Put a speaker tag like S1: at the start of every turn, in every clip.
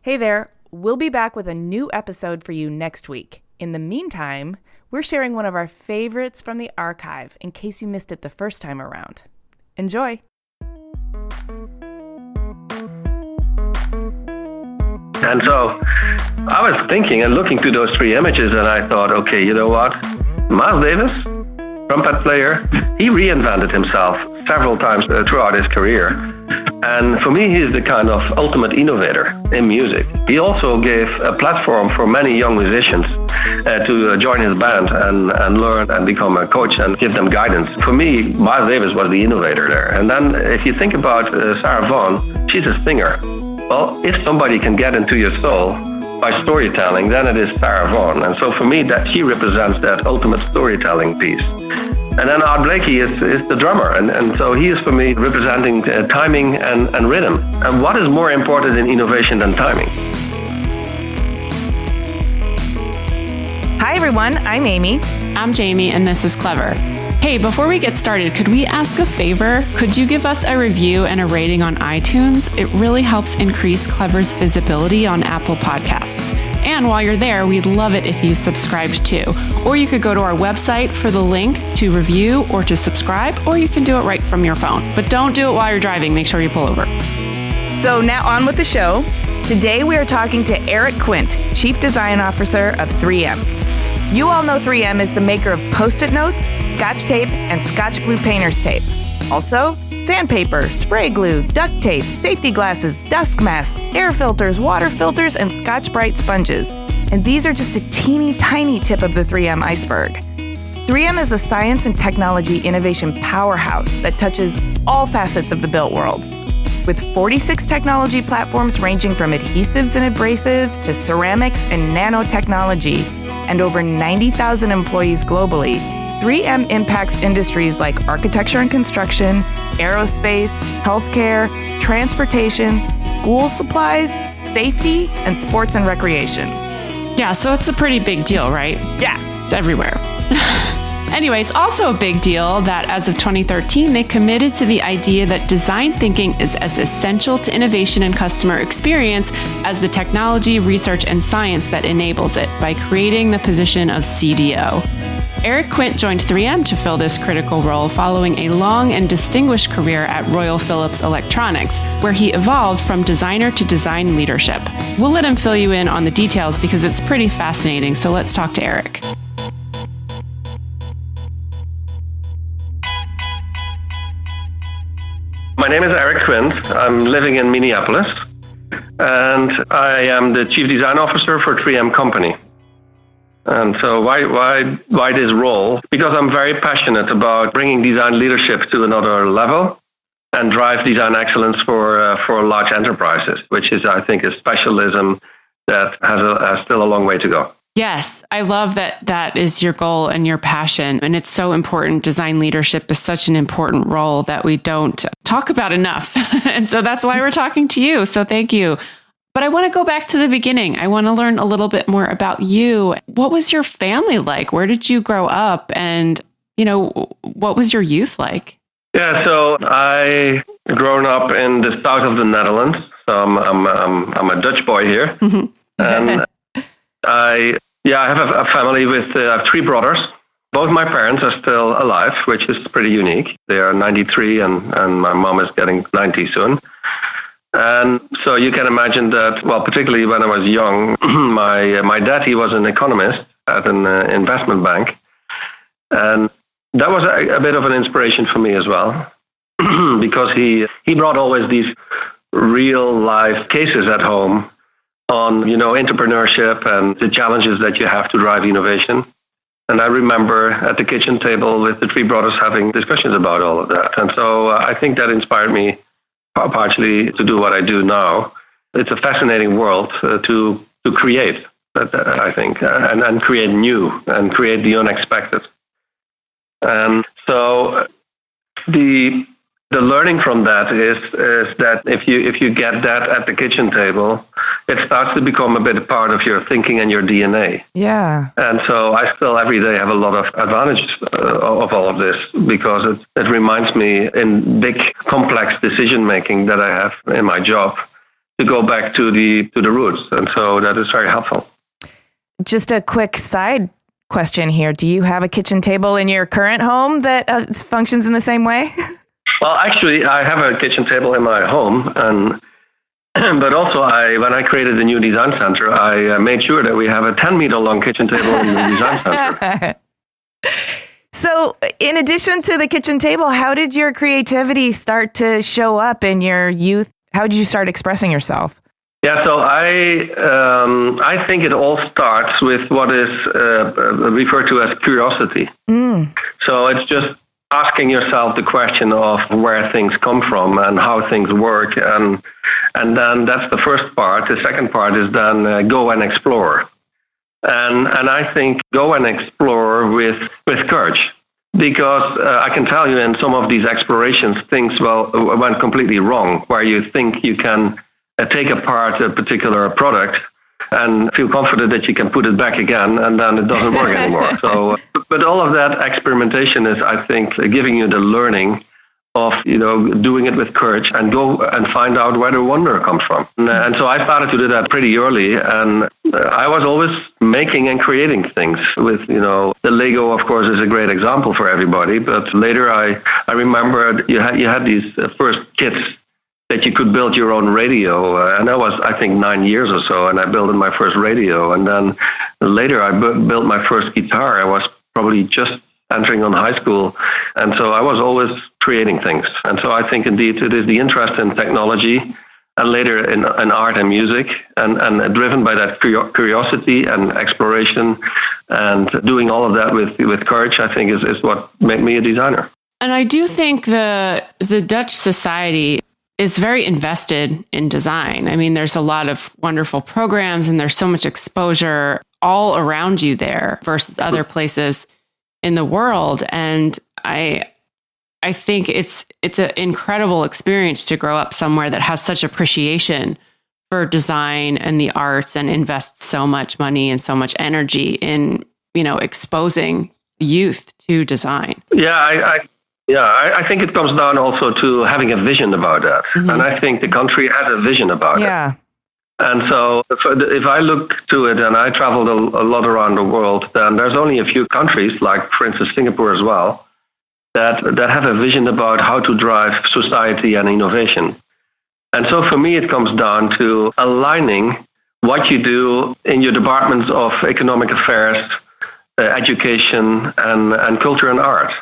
S1: Hey there, we'll be back with a new episode for you next week. In the meantime, we're sharing one of our favorites from the archive in case you missed it the first time around. Enjoy!
S2: And so I was thinking and looking to those three images, and I thought, okay, you know what? Miles Davis, trumpet player, he reinvented himself several times throughout his career. And for me, he's the kind of ultimate innovator in music. He also gave a platform for many young musicians to join his band and learn and become a coach and give them guidance. For me, Miles Davis was the innovator there. And then if you think about Sarah Vaughan, she's a singer. Well, if somebody can get into your soul by storytelling, then it is Sarah Vaughan. And so for me, that she represents that ultimate storytelling piece. And then Art Blakey is the drummer. And so he is, for me, representing timing and rhythm. And what is more important in innovation than timing?
S1: Hi everyone, I'm Amy.
S3: I'm Jamie, and this is Clever. Hey, before we get started, could we ask a favor? Could you give us a review and a rating on iTunes? It really helps increase Clever's visibility on Apple Podcasts. And while you're there, we'd love it if you subscribed too. Or you could go to our website for the link to review or to subscribe, or you can do it right from your phone. But don't do it while you're driving. Make sure you pull over.
S1: So now on with the show. Today we are talking to Eric Quint, Chief Design Officer of 3M. You all know 3M is the maker of Post-it notes, Scotch tape, and Scotch Blue painter's tape. Also, sandpaper, spray glue, duct tape, safety glasses, dust masks, air filters, water filters, and Scotch-Brite sponges. And these are just a teeny tiny tip of the 3M iceberg. 3M is a science and technology innovation powerhouse that touches all facets of the built world. With 46 technology platforms ranging from adhesives and abrasives to ceramics and nanotechnology, and over 90,000 employees globally, 3M impacts industries like architecture and construction, aerospace, healthcare, transportation, school supplies, safety, and sports and recreation.
S3: Yeah, so it's a pretty big deal, right?
S1: Yeah.
S3: It's everywhere. Anyway, it's also a big deal that as of 2013, they committed to the idea that design thinking is as essential to innovation and customer experience as the technology, research, and science that enables it by creating the position of CDO. Eric Quint joined 3M to fill this critical role following a long and distinguished career at Royal Philips Electronics, where he evolved from designer to design leadership. We'll let him fill you in on the details because it's pretty fascinating, so let's talk to Eric.
S2: My name is Eric Quint. I'm living in Minneapolis, and I am the Chief Design Officer for 3M Company. And so why this role? Because I'm very passionate about bringing design leadership to another level and drive design excellence for large enterprises, which is, I think, a specialism that has still a long way to go.
S3: Yes, I love that is your goal and your passion. And it's so important. Design leadership is such an important role that we don't talk about enough. And so that's why we're talking to you. So thank you. But I want to go back to the beginning. I want to learn a little bit more about you. What was your family like? Where did you grow up? And, what was your youth like?
S2: Yeah, so I grown up in the south of the Netherlands. So I'm a Dutch boy here. And I have a family with three brothers. Both my parents are still alive, which is pretty unique. They are 93 and my mom is getting 90 soon. And so you can imagine that, well, particularly when I was young, my dad, he was an economist at an investment bank. And that was a bit of an inspiration for me as well, because he brought always these real life cases at home on, entrepreneurship and the challenges that you have to drive innovation. And I remember at the kitchen table with the three brothers having discussions about all of that. And so I think that inspired me partially to do what I do now. It's a fascinating world to create, I think, and create new and create the unexpected. And so the learning from that is that if you get that at the kitchen table, it starts to become a bit a part of your thinking and your DNA.
S1: Yeah.
S2: And so I still every day have a lot of advantages of all of this, because it reminds me in big complex decision making that I have in my job to go back to the roots. And so that is very helpful.
S1: Just a quick side question here. Do you have a kitchen table in your current home that functions in the same way?
S2: Well, actually, I have a kitchen table in my home, but also when I created the new design center, I made sure that we have a 10-meter long kitchen table in the design center.
S1: So in addition to the kitchen table, how did your creativity start to show up in your youth? How did you start expressing yourself?
S2: Yeah, so I think it all starts with what is referred to as curiosity. So it's just asking yourself the question of where things come from and how things work, and then that's the first part. The second part is then go and explore, and I think go and explore with courage, because I can tell you in some of these explorations things went completely wrong, where you think you can take apart a particular product and feel confident that you can put it back again, and then it doesn't work anymore. So, but all of that experimentation is, I think, giving you the learning of, doing it with courage and go and find out where the wonder comes from. And so I started to do that pretty early, and I was always making and creating things with, the Lego, of course, is a great example for everybody. But later I remember you had these first kits that you could build your own radio. And I was, I think, 9 years or so, and I built my first radio. And then later I built my first guitar. I was probably just entering on high school. And so I was always creating things. And so I think indeed it is the interest in technology and later in art and music and driven by that curiosity and exploration and doing all of that with courage, I think is what made me a designer.
S3: And I do think the Dutch society is very invested in design. I mean, there's a lot of wonderful programs and there's so much exposure all around you there versus other places in the world. And I think it's an incredible experience to grow up somewhere that has such appreciation for design and the arts and invests so much money and so much energy in, exposing youth to design.
S2: I think it comes down also to having a vision about that. Mm-hmm. And I think the country has a vision about it. And so if I look to it, and I traveled a lot around the world, then there's only a few countries, like, for instance, Singapore as well, that have a vision about how to drive society and innovation. And so for me, it comes down to aligning what you do in your departments of economic affairs, education, and culture and art.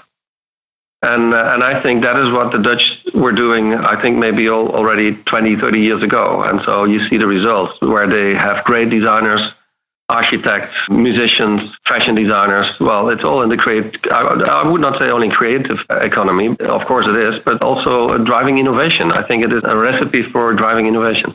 S2: And I think that is what the Dutch were doing, I think maybe already 20, 30 years ago. And so you see the results where they have great designers, architects, musicians, fashion designers. Well, it's all in the I would not say only creative economy, of course it is, but also driving innovation. I think it is a recipe for driving innovation.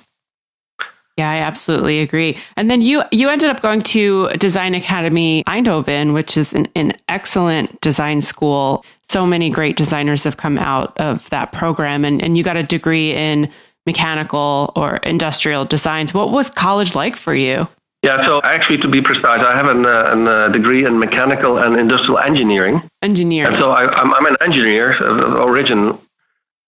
S3: Yeah, I absolutely agree. And then you ended up going to Design Academy Eindhoven, which is an excellent design school. So many great designers have come out of that program, and you got a degree in mechanical or industrial designs. What was college like for you?
S2: Yeah, so actually, to be precise, I have a degree in mechanical and industrial engineering. And so I'm an engineer of origin.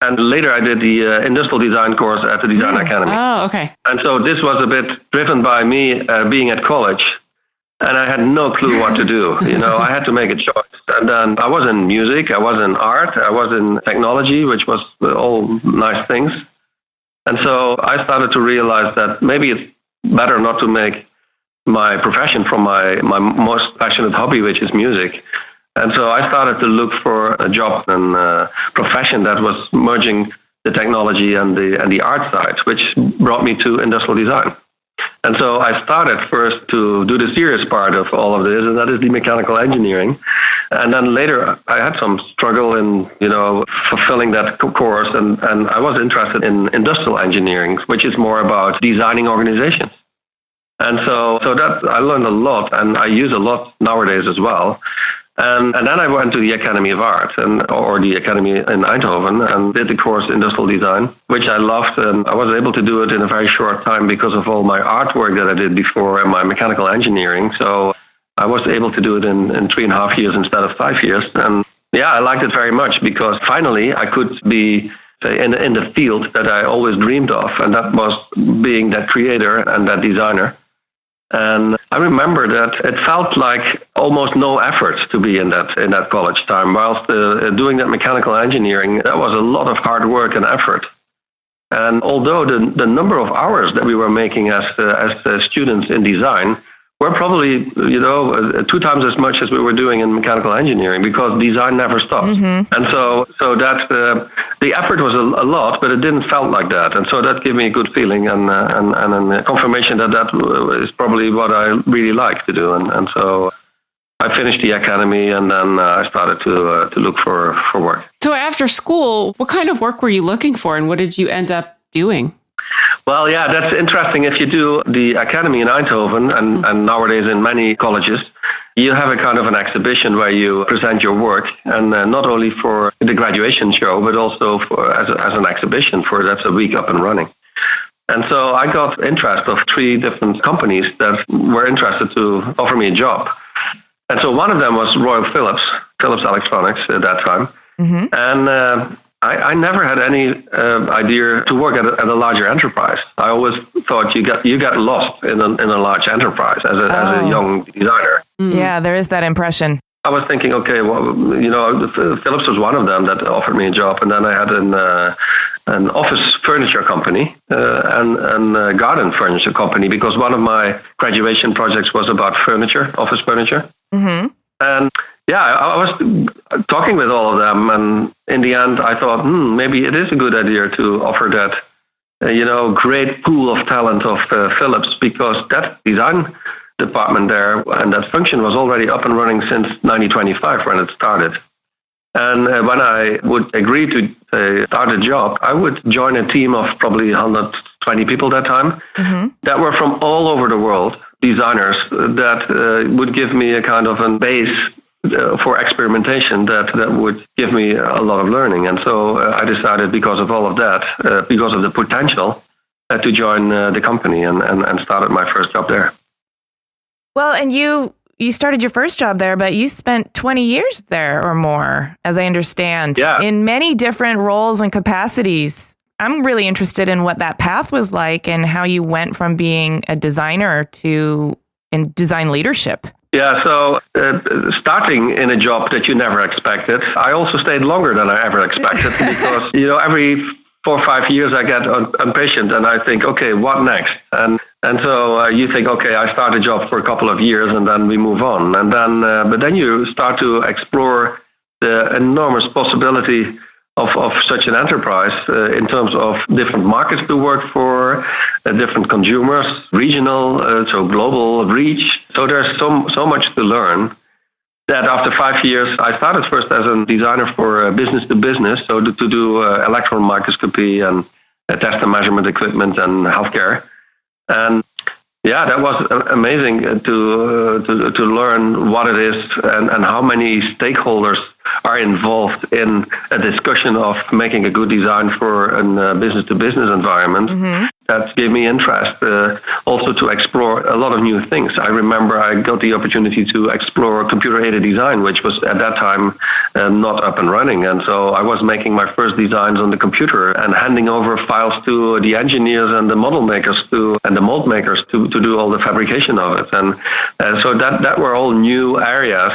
S2: And later I did the industrial design course at the Design Academy.
S3: Oh, okay.
S2: And so this was a bit driven by me being at college. And I had no clue what to do. I had to make a choice. And then I was in music, I was in art, I was in technology, which was all nice things. And so I started to realize that maybe it's better not to make my profession from my most passionate hobby, which is music. And so I started to look for a job and a profession that was merging the technology and the art side, which brought me to industrial design. And so I started first to do the serious part of all of this, and that is the mechanical engineering. And then later I had some struggle in, fulfilling that course, and I was interested in industrial engineering, which is more about designing organizations. And so that I learned a lot, and I use a lot nowadays as well. And then I went to the Academy of Art or the Academy in Eindhoven and did the course Industrial Design, which I loved. And I was able to do it in a very short time because of all my artwork that I did before and my mechanical engineering. So I was able to do it in 3.5 years instead of 5 years. And yeah, I liked it very much because finally I could be say, in the field that I always dreamed of, and that was being that creator and that designer. And I remember that it felt like almost no effort to be in that college time. Whilst doing that mechanical engineering, that was a lot of hard work and effort. And although the number of hours that we were making as students in design were probably 2 times as much as we were doing in mechanical engineering, because design never stops. Mm-hmm. And so that the effort was a lot, but it didn't felt like that. And so that gave me a good feeling and a confirmation that is probably what I really like to do. And so I finished the academy, and then I started to look for work.
S3: So after school, what kind of work were you looking for, and what did you end up doing?
S2: Well, yeah, that's interesting. If you do the academy in Eindhoven, and nowadays in many colleges, you have a kind of an exhibition where you present your work, and not only for the graduation show, but also as an exhibition that's a week up and running. And so I got interest of 3 different companies that were interested to offer me a job. And so one of them was Royal Philips Electronics at that time. Mm-hmm. And I never had any idea to work at a larger enterprise. I always thought you get lost in a large enterprise as a young designer.
S1: Yeah, there is that impression.
S2: I was thinking, okay, well, Philips was one of them that offered me a job, and then I had an office furniture company and a garden furniture company, because one of my graduation projects was about office furniture. Mm-hmm. And yeah, I was talking with all of them, and in the end, I thought, maybe it is a good idea to offer that, great pool of talent of Philips, because that design department there and that function was already up and running since 1925 when it started. And when I would agree to start a job, I would join a team of probably 120 people that time, mm-hmm. that were from all over the world, designers that would give me a kind of a base for experimentation that would give me a lot of learning. And so I decided, because of all of that, because of the potential, to join the company and started my first job there.
S1: Well, and you started your first job there, but you spent 20 years there or more, as I understand, in many different roles and capacities. I'm really interested in what that path was like and how you went from being a designer to in design leadership.
S2: Yeah, so starting in a job that you never expected, I also stayed longer than I ever expected because, every 4 or 5 years I get impatient and I think, okay, what next? And so you think, okay, I start a job for a couple of years and then we move on. And then, but then you start to explore the enormous possibility of such an enterprise in terms of different markets to work for, different consumers, regional, so global reach. So there's so much to learn that after 5 years, I started first as a designer for business to business, so to do electron microscopy and test and measurement equipment and healthcare. And yeah, that was amazing to learn what it is and how many stakeholders are involved in a discussion of making a good design for a business-to-business environment. Mm-hmm. That gave me interest also to explore a lot of new things. I remember I got the opportunity to explore computer-aided design, which was at that time not up and running. And so I was making my first designs on the computer and handing over files to the engineers and the model makers and the mold makers to do all the fabrication of it. And so that were all new areas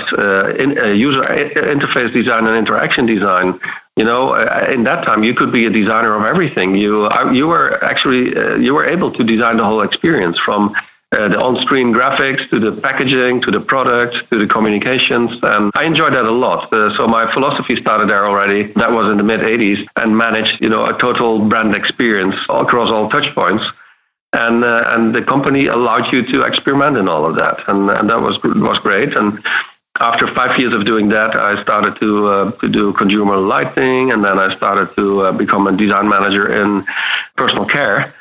S2: in user interface design and interaction design. In that time, you could be a designer of everything. You were able to design the whole experience, from the on-screen graphics to the packaging, to the product, to the communications. And I enjoyed that a lot. So my philosophy started there already. That was in the mid-'80s, and managed, a total brand experience across all touch points. And the company allowed you to experiment in all of that. And that was great. And after 5 years of doing that, I started to do consumer lighting, and then I started to become a design manager in personal care.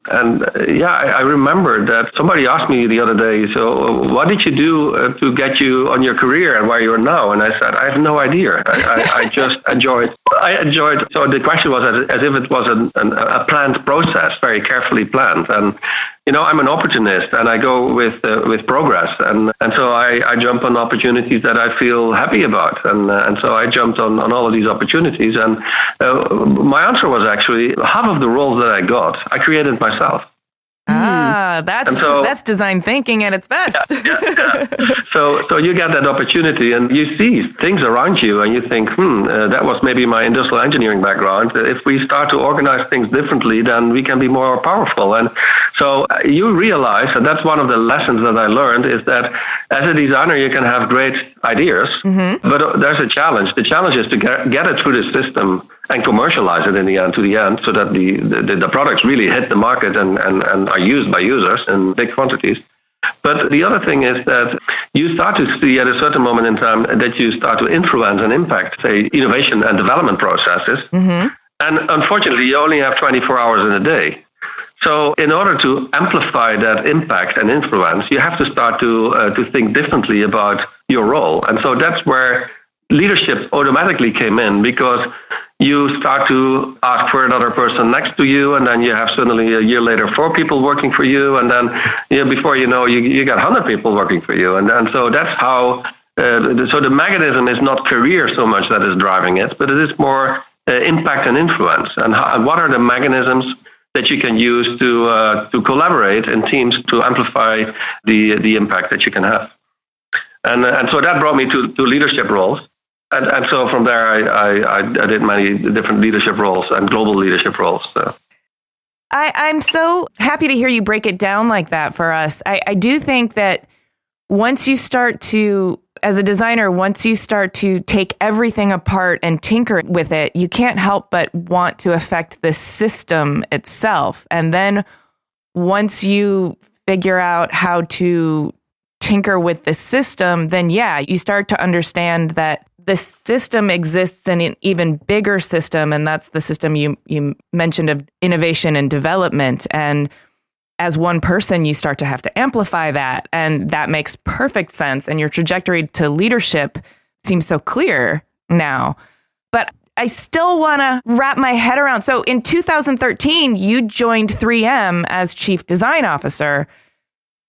S2: And I remember that somebody asked me the other day, so what did you do to get you on your career and where you are now? And I said, I have no idea. I just enjoyed I enjoyed. So the question was as if it was a planned process, very carefully planned. And I'm an opportunist, and I go with progress, and so I jump on opportunities that I feel happy about, and so I jumped on all of these opportunities. And my answer was actually half of the roles that I got, I created myself.
S1: That's design thinking at its best.
S2: Yeah. So you get that opportunity, and you see things around you, and you think, that was maybe my industrial engineering background. If we start to organize things differently, then we can be more powerful. And so you realize, and that's one of the lessons that I learned, is that as a designer, you can have great ideas, but there's a challenge. The challenge is to get it through the system and commercialize it to the end, so that the products really hit the market and are used by users in big quantities. But the other thing is that you start to see at a certain moment in time that you start to influence and impact, say, innovation and development processes. And unfortunately, you only have 24 hours in a day. So in order to amplify that impact and influence, you have to start to think differently about your role. And so that's where leadership automatically came in, because you start to ask for another person next to you, and then you have suddenly a year later 4 people working for you, and then before you know, you got 100 people working for you, and so that's how. So the mechanism is not career so much that is driving it, but it is more impact and influence. And what are the mechanisms that you can use to collaborate in teams to amplify the impact that you can have? And so that brought me to leadership roles. And so from there, I did many different leadership roles and global leadership roles. So.
S1: I'm so happy to hear you break it down like that for us. I do think that once you start to, as a designer, once you start to take everything apart and tinker with it, you can't help but want to affect the system itself. And then once you figure out how to tinker with the system, then you start to understand that the system exists in an even bigger system, and that's the system you mentioned of innovation and development. And as one person, you start to have to amplify that, and that makes perfect sense. And your trajectory to leadership seems so clear now. But I still want to wrap my head around. So in 2013, you joined 3M as Chief Design Officer,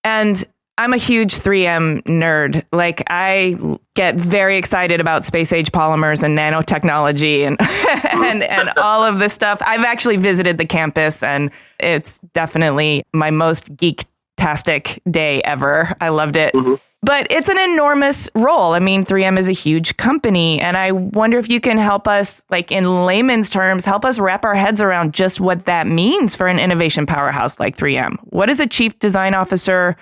S1: and I'm a huge 3M nerd. Like, I get very excited about space age polymers and nanotechnology and and all of this stuff. I've actually visited the campus, and it's definitely my most geek-tastic day ever. I loved it. But it's an enormous role. I mean, 3M is a huge company, and I wonder if you can help us, like in layman's terms, help us wrap our heads around just what that means for an innovation powerhouse like 3M. What does a Chief Design Officer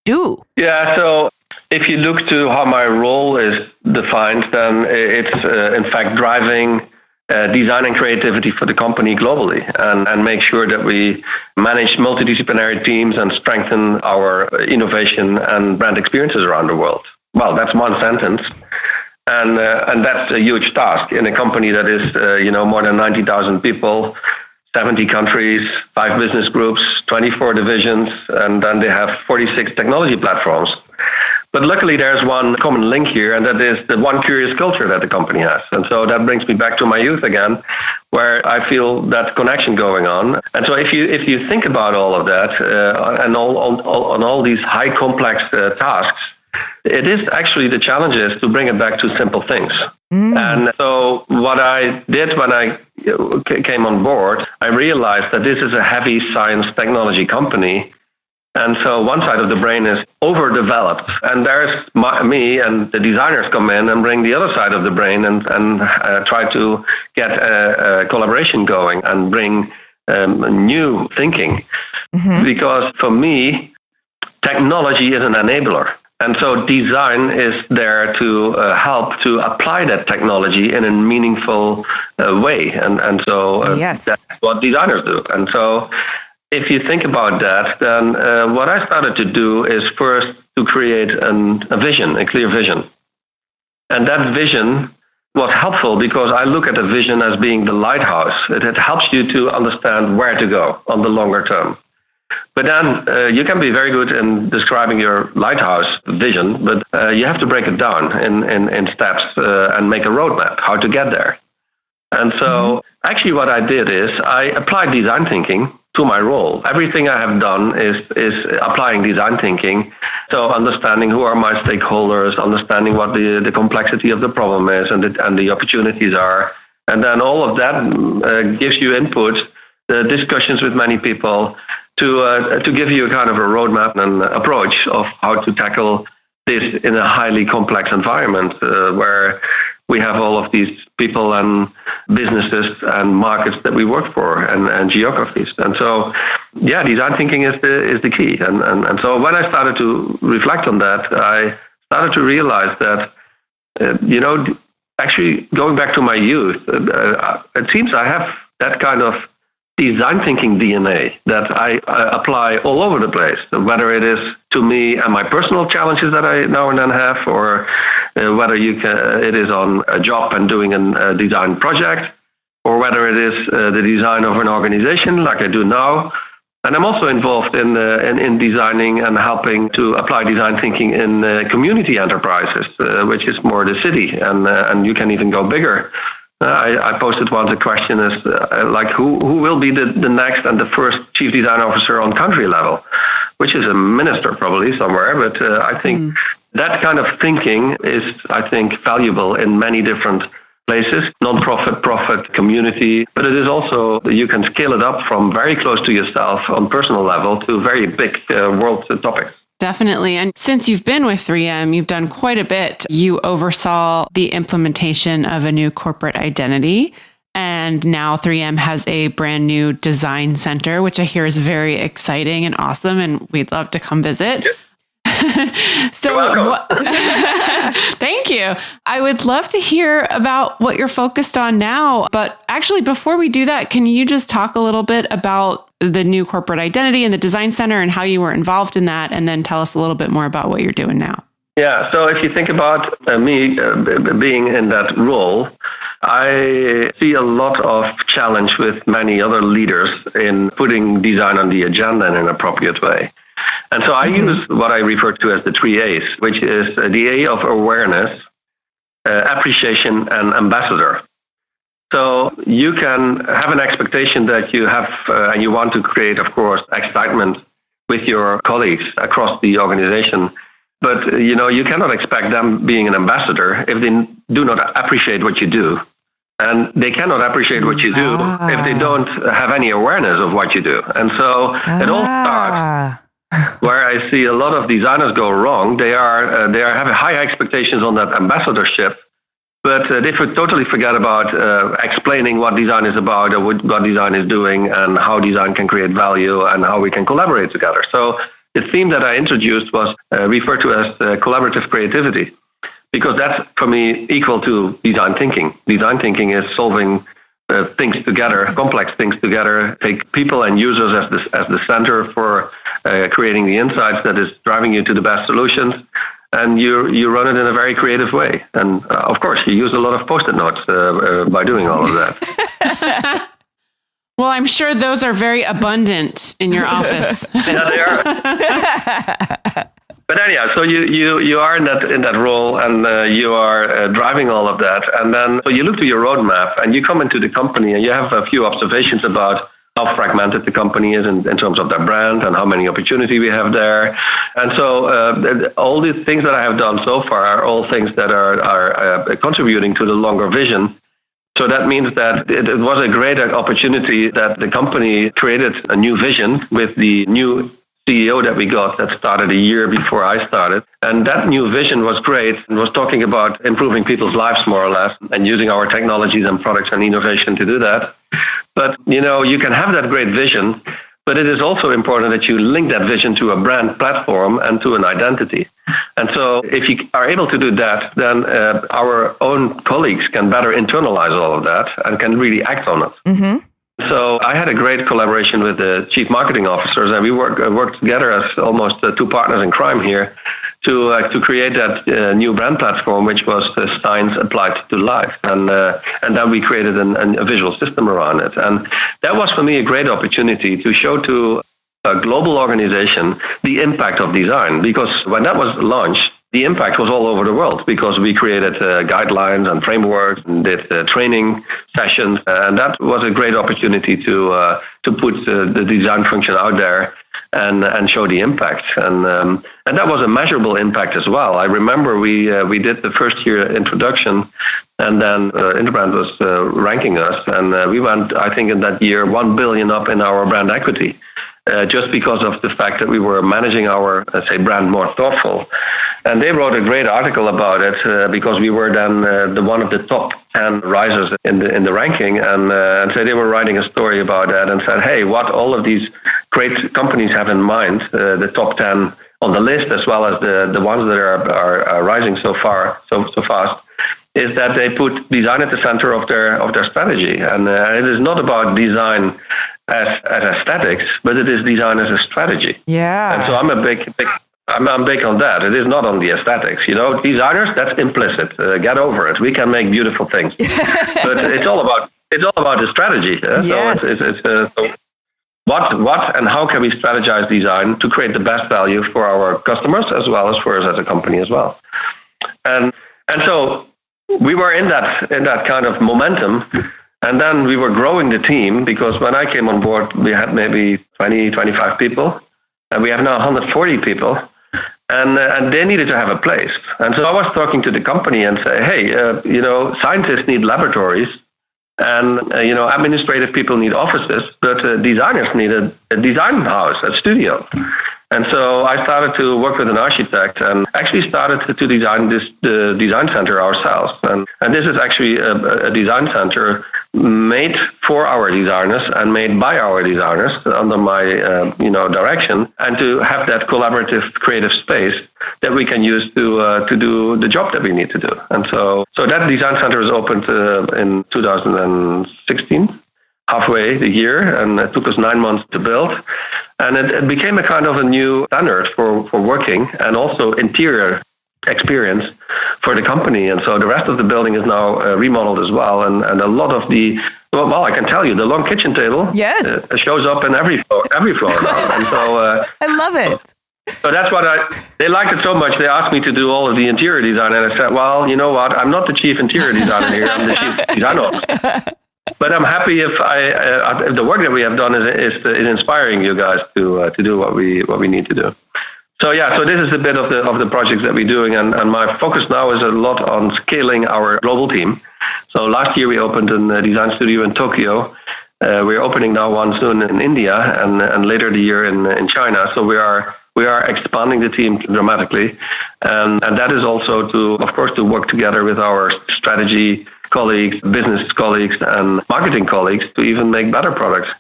S1: do?
S2: Yeah, so if you look to how my role is defined, then it's in fact driving design and creativity for the company globally, and make sure that we manage multidisciplinary teams and strengthen our innovation and brand experiences around the world. Well, that's one sentence. And that's a huge task in a company that is, more than 90,000 people, 70 countries, 5 business groups, 24 divisions, and then they have 46 technology platforms. But luckily, there's one common link here, and that is the one curious culture that the company has. And so that brings me back to my youth again, where I feel that connection going on. And so if you think about all of that and all these high complex tasks, it is actually the challenge is to bring it back to simple things. And so what I did when I came on board, I realized that this is a heavy science technology company. And so one side of the brain is overdeveloped. And there's me and the designers come in and bring the other side of the brain and try to get a collaboration going and bring new thinking. Because for me, technology is an enabler. And so design is there to help to apply that technology in a meaningful way. And so that's what designers do. And so if you think about that, then what I started to do is first to create a vision, a clear vision. And that vision was helpful because I look at a vision as being the lighthouse. It helps you to understand where to go on the longer term. But then you can be very good in describing your lighthouse vision, but you have to break it down in steps and make a roadmap, how to get there. And so actually what I did is I applied design thinking to my role. Everything I have done is applying design thinking. So understanding who are my stakeholders, understanding what the complexity of the problem is and the opportunities are. And then all of that gives you input, discussions with many people to give you a kind of a roadmap and approach of how to tackle this in a highly complex environment where we have all of these people and businesses and markets that we work for and geographies. And so, design thinking is the key. And so when I started to reflect on that, I started to realize that, actually going back to my youth, it seems I have that kind of design thinking DNA that I apply all over the place, whether it is to me and my personal challenges that I now and then have, or whether it is on a job and doing a design project, or whether it is the design of an organization like I do now. And I'm also involved in designing and helping to apply design thinking in community enterprises, which is more the city, and you can even go bigger. I posted once a question as like who will be the next and the first chief design officer on country level, which is a minister probably somewhere. But I think that kind of thinking is, I think, valuable in many different places, non-profit, profit, community. But it is also, you can scale it up from very close to yourself on personal level to very big world topics.
S3: Definitely. And since you've been with 3M, you've done quite a bit. You oversaw the implementation of a new corporate identity. And now 3M has a brand new design center, which I hear is very exciting and awesome. And we'd love to come visit. So thank you. I would love to hear about what you're focused on now. But actually, before we do that, can you just talk a little bit about the new corporate identity and the design center and how you were involved in that, and then tell us a little bit more about what you're doing now?
S2: Yeah, so if you think about me being in that role, I see a lot of challenge with many other leaders in putting design on the agenda in an appropriate way. And so I use what I refer to as the 3 A's, which is the A of awareness, appreciation, and ambassador. So you can have an expectation that you have, and you want to create, of course, excitement with your colleagues across the organization. But, you cannot expect them being an ambassador if they do not appreciate what you do. And they cannot appreciate what you do if they don't have any awareness of what you do. And so it all starts where I see a lot of designers go wrong. They have high expectations on that ambassadorship, but they totally forget about explaining what design is about, or what design is doing, and how design can create value, and how we can collaborate together. So the theme that I introduced was referred to as collaborative creativity, because that's, for me, equal to design thinking. Design thinking is solving things together, complex things together, take people and users as the center for creating the insights that is driving you to the best solutions. And you run it in a very creative way. And of course, you use a lot of Post-it notes by doing all of that.
S3: Well, I'm sure those are very abundant in your office.
S2: Yeah, they are. But anyhow, so you are in that role, and you are driving all of that. And then so you look to your roadmap, and you come into the company, and you have a few observations about how fragmented the company is in terms of their brand and how many opportunity we have there. And so all these things that I have done so far are all things that are contributing to the longer vision. So that means that it was a great opportunity that the company created a new vision with the new CEO that we got that started a year before I started. And that new vision was great and was talking about improving people's lives more or less and using our technologies and products and innovation to do that. But, you can have that great vision, but it is also important that you link that vision to a brand platform and to an identity. And so if you are able to do that, then our own colleagues can better internalize all of that and can really act on it. Mm-hmm. So I had a great collaboration with the chief marketing officers, and we worked together as almost two partners in crime here to create that new brand platform, which was science applied to life. And then we created a visual system around it. And that was for me a great opportunity to show to a global organization the impact of design, because when that was launched, the impact was all over the world because we created guidelines and frameworks and did training sessions. And that was a great opportunity to put the design function out there and show the impact. And that was a measurable impact as well. I remember we did the first year introduction, and then Interbrand was ranking us. And we went, I think in that year, 1 billion up in our brand equity. Just because of the fact that we were managing our, let's say, brand more thoughtful. And they wrote a great article about it because we were then the one of the top 10 risers in the ranking. And so they were writing a story about that and said, hey, what all of these great companies have in mind, the top 10 on the list, as well as the ones that are rising so fast, is that they put design at the center of their strategy. And it is not about design as aesthetics, but it is design as a strategy.
S1: Yeah.
S2: And so I'm big on that. It is not on the aesthetics. Designers, that's implicit. Get over it. We can make beautiful things, but it's all about the strategy.
S1: Yes.
S2: So what and how can we strategize design to create the best value for our customers as well as for us as a company as well. And so we were in that kind of momentum. And then we were growing the team because when I came on board, we had maybe 20, 25 people, and we have now 140 people, and they needed to have a place. And so I was talking to the company and say, hey, scientists need laboratories, and administrative people need offices, but designers need a design house, a studio. And so I started to work with an architect and actually started to design the design center ourselves. And this is actually a design center made for our designers and made by our designers under my direction, and to have that collaborative creative space that we can use to do the job that we need to do. And so that design center was opened in 2016. Halfway the year, and it took us 9 months to build. And it became a kind of a new standard for working and also interior experience for the company. And so the rest of the building is now remodeled as well. And a lot of I can tell you, the long kitchen table shows up in every floor now. And so
S1: I love it.
S2: So that's they liked it so much, they asked me to do all of the interior design. And I said, well, you know what? I'm not the chief interior designer here. I'm the chief design officer. But I'm happy if the work that we have done is inspiring you guys to do what we need to do. So this is a bit of the projects that we're doing, and my focus now is a lot on scaling our global team. So last year we opened a design studio in Tokyo. We're opening now one soon in India, and later the year in China. So we are expanding the team dramatically, and that is also to work together with our strategy colleagues, business colleagues, and marketing colleagues to even make better products,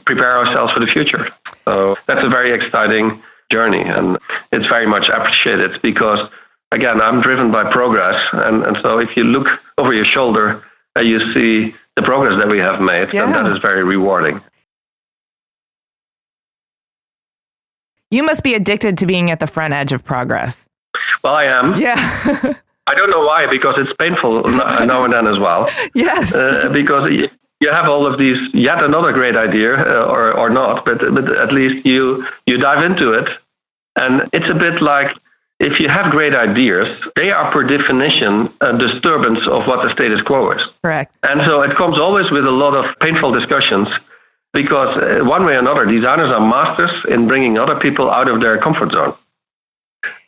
S2: prepare ourselves for the future. So that's a very exciting journey, and it's very much appreciated because, again, I'm driven by progress, and so if you look over your shoulder and you see the progress that we have made, then that is very rewarding.
S1: You must be addicted to being at the front edge of progress.
S2: Well, I am.
S1: Yeah.
S2: I don't know why, because it's painful now and then as well.
S1: Yes.
S2: Because you have all of these, yet another great idea, or not, but at least you dive into it. And it's a bit like, if you have great ideas, they are per definition a disturbance of what the status quo is.
S1: Correct.
S2: And so it comes always with a lot of painful discussions, because one way or another, designers are masters in bringing other people out of their comfort zone.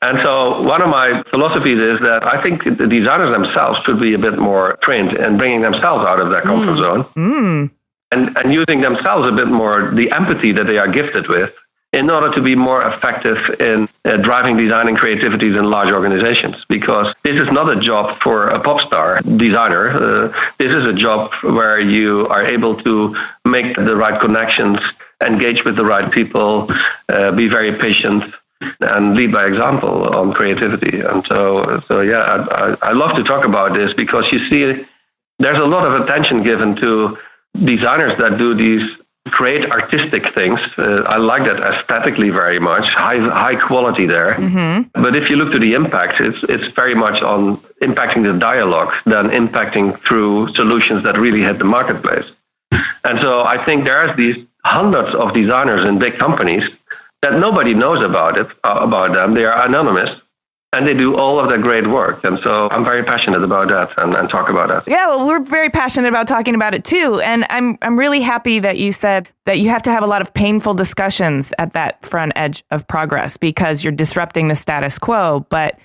S2: And so one of my philosophies is that I think the designers themselves should be a bit more trained in bringing themselves out of their comfort zone and using themselves a bit more the empathy that they are gifted with in order to be more effective in driving design and creativities in large organizations. Because this is not a job for a pop star designer. This is a job where you are able to make the right connections, engage with the right people, be very patient, and lead by example on creativity. And so I love to talk about this because you see there's a lot of attention given to designers that do these great artistic things. I like that aesthetically very much, high quality there. Mm-hmm. But if you look to the impact, it's very much on impacting the dialogue than impacting through solutions that really hit the marketplace. And so I think there's these hundreds of designers in big companies that nobody knows about them. They are anonymous. and they do all of that great work. And so I'm very passionate about that and talk about that.
S1: Yeah, well, we're very passionate about talking about it too. And I'm really happy that you said that you have to have a lot of painful discussions at that front edge of progress because you're disrupting the status quo, but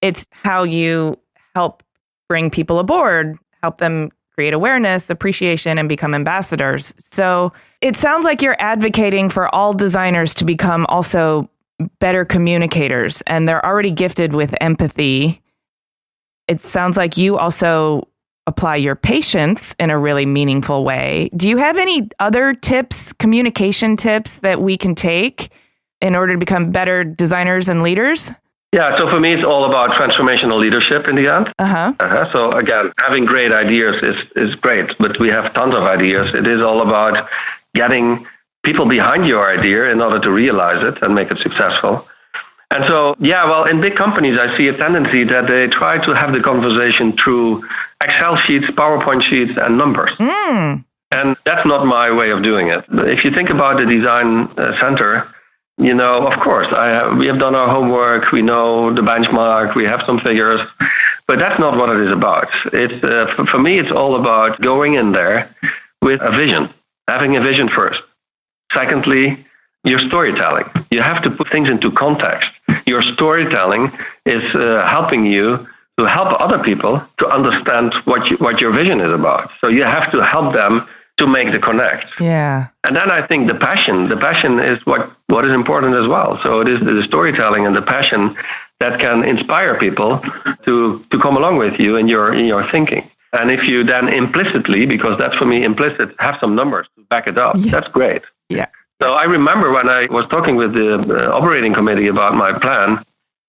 S1: it's how you help bring people aboard, help them create awareness, appreciation, and become ambassadors. So it sounds like you're advocating for all designers to become also better communicators, and they're already gifted with empathy. It sounds like you also apply your patience in a really meaningful way. Do you have any other tips, communication tips that we can take in order to become better designers and leaders?
S2: Yeah, so for me, it's all about transformational leadership in the end. So again, having great ideas is great, but we have tons of ideas. It is all about getting people behind your idea in order to realize it and make it successful. And so, yeah, well, in big companies, I see a tendency that they try to have the conversation through Excel sheets, PowerPoint sheets, and numbers. And that's not my way of doing it. If you think about the design center, of course, we have done our homework, we know the benchmark, we have some figures, but that's not what it is about. It's for me, it's all about going in there with a vision, having a vision first. Secondly, your storytelling. You have to put things into context. Your storytelling is helping you to help other people to understand what your vision is about. So you have to help them to make the connect.
S1: Yeah.
S2: And then I think the passion is what is important as well. So it is the storytelling and the passion that can inspire people to come along with you in your thinking. And if you then implicitly, because that's for me implicit, have some numbers to back it up, that's great.
S1: Yeah.
S2: So I remember when I was talking with the operating committee about my plan,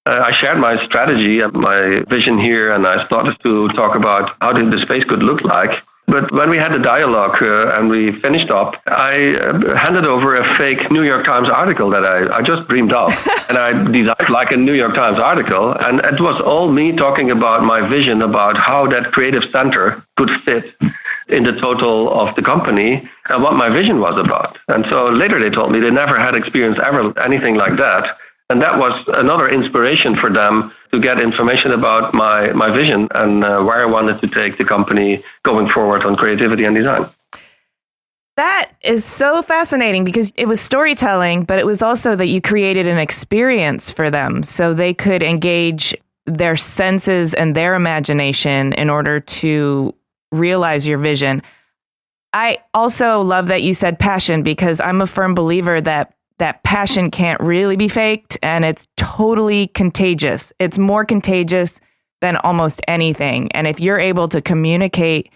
S2: I shared my strategy and my vision here, and I started to talk about how the space could look like. But when we had the dialogue and we finished up, I handed over a fake New York Times article that I just dreamed up. And I designed like a New York Times article. And it was all me talking about my vision about how that creative center could fit in the total of the company and what my vision was about. And so later they told me they never had experienced ever anything like that. And that was another inspiration for them to get information about my vision and where I wanted to take the company going forward on creativity and design.
S1: That is so fascinating because it was storytelling, but it was also that you created an experience for them so they could engage their senses and their imagination in order to realize your vision. I also love that you said passion because I'm a firm believer that passion can't really be faked and it's totally contagious. It's more contagious than almost anything. And if you're able to communicate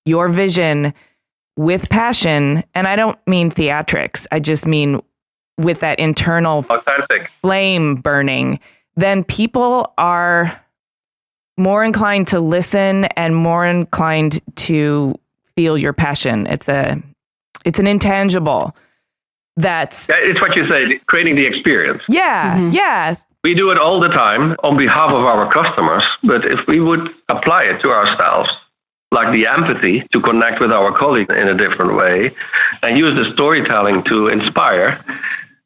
S1: your vision with passion, and I don't mean theatrics, I just mean with that internal
S2: authentic
S1: flame burning, then people are more inclined to listen and more inclined to feel your passion. It's an intangible.
S2: It's what you say, creating the experience.
S1: Yeah, yes.
S2: We do it all the time on behalf of our customers, but if we would apply it to ourselves, like the empathy to connect with our colleagues in a different way, and use the storytelling to inspire,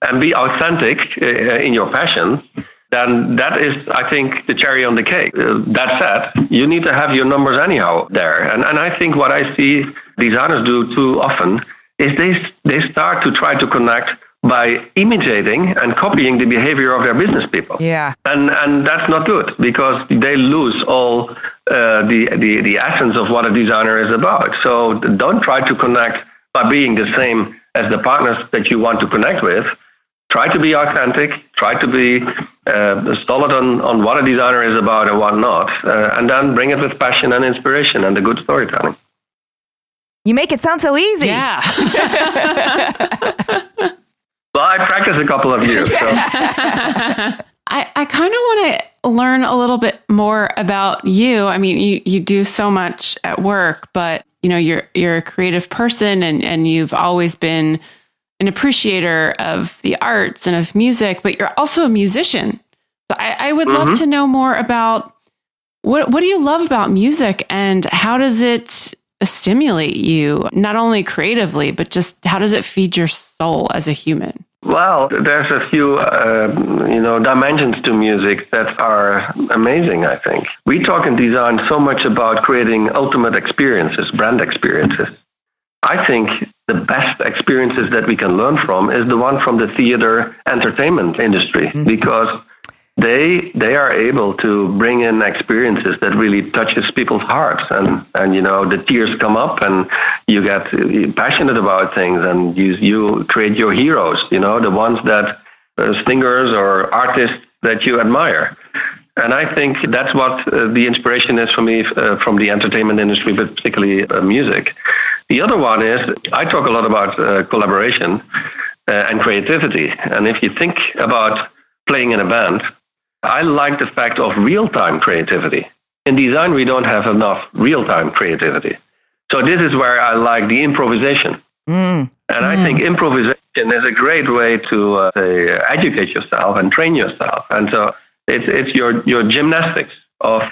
S2: and be authentic in your passion, then that is, I think, the cherry on the cake. That said, you need to have your numbers anyhow there. And I think what I see designers do too often is they start to try to connect by imitating and copying the behavior of their business people.
S1: Yeah.
S2: And that's not good because they lose all the essence of what a designer is about. So don't try to connect by being the same as the partners that you want to connect with. Try to be authentic, try to be solid on what a designer is about and what not, and then bring it with passion and inspiration and the good storytelling.
S1: You make it sound so easy.
S3: Yeah.
S2: Well, I practiced a couple of years. So.
S3: I kind of want to learn a little bit more about you. I mean, you do so much at work, but you're a creative person and you've always been an appreciator of the arts and of music, but you're also a musician. So I would love to know more about what do you love about music and how does it stimulate you, not only creatively, but just how does it feed your soul as a human?
S2: Well, there's a few, dimensions to music that are amazing, I think. We talk in design so much about creating ultimate experiences, brand experiences. I think the best experiences that we can learn from is the one from the theater entertainment industry, because they are able to bring in experiences that really touches people's hearts, and the tears come up, and you get passionate about things, and you create your heroes, the ones that singers or artists that you admire. And I think that's what the inspiration is for me from the entertainment industry, but particularly music. The other one is I talk a lot about collaboration and creativity. And if you think about playing in a band, I like the fact of real-time creativity. In design, we don't have enough real-time creativity. So this is where I like the improvisation. And I think improvisation is a great way to educate yourself and train yourself. And so it's your gymnastics of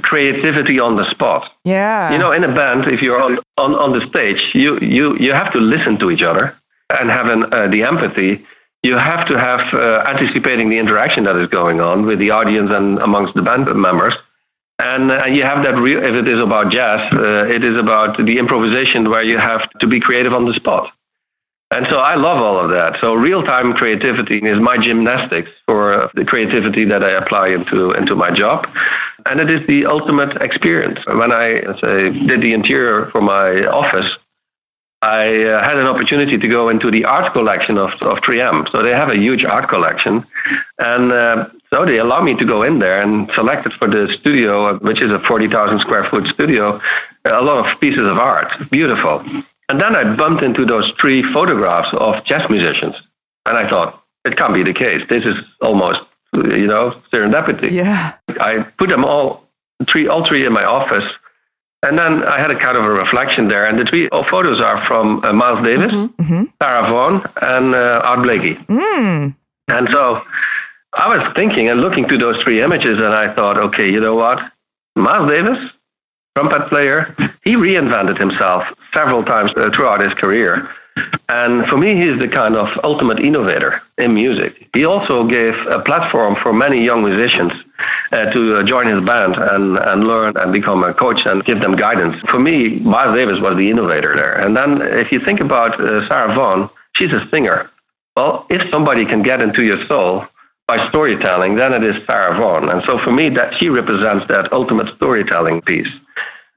S2: creativity on the spot.
S1: Yeah.
S2: In a band, if you're on the stage, you have to listen to each other and have the empathy. You have to have anticipating the interaction that is going on with the audience and amongst the band members. And you have that, if it is about jazz, it is about the improvisation where you have to be creative on the spot. And so I love all of that. So real-time creativity is my gymnastics for the creativity that I apply into my job. And it is the ultimate experience. When I did the interior for my office, I had an opportunity to go into the art collection of 3M. So they have a huge art collection. And so they allow me to go in there and select it for the studio, which is a 40,000 square foot studio, a lot of pieces of art. Beautiful. And then I bumped into those 3 photographs of jazz musicians. And I thought, it can't be the case. This is almost, serendipity.
S1: Yeah.
S2: I put them all three in my office. And then I had a kind of a reflection there. And the 3 photos are from Miles Davis, Sarah Vaughan, and Art Blakey. And so I was thinking and looking to those 3 images, and I thought, okay, you know what? Miles Davis, trumpet player, he reinvented himself several times throughout his career. And for me, he's the kind of ultimate innovator in music. He also gave a platform for many young musicians to join his band and learn and become a coach and give them guidance. For me, Miles Davis was the innovator there. And then if you think about Sarah Vaughan, she's a singer. Well, if somebody can get into your soul by storytelling, then it is Sarah Vaughan. And so for me, that she represents that ultimate storytelling piece.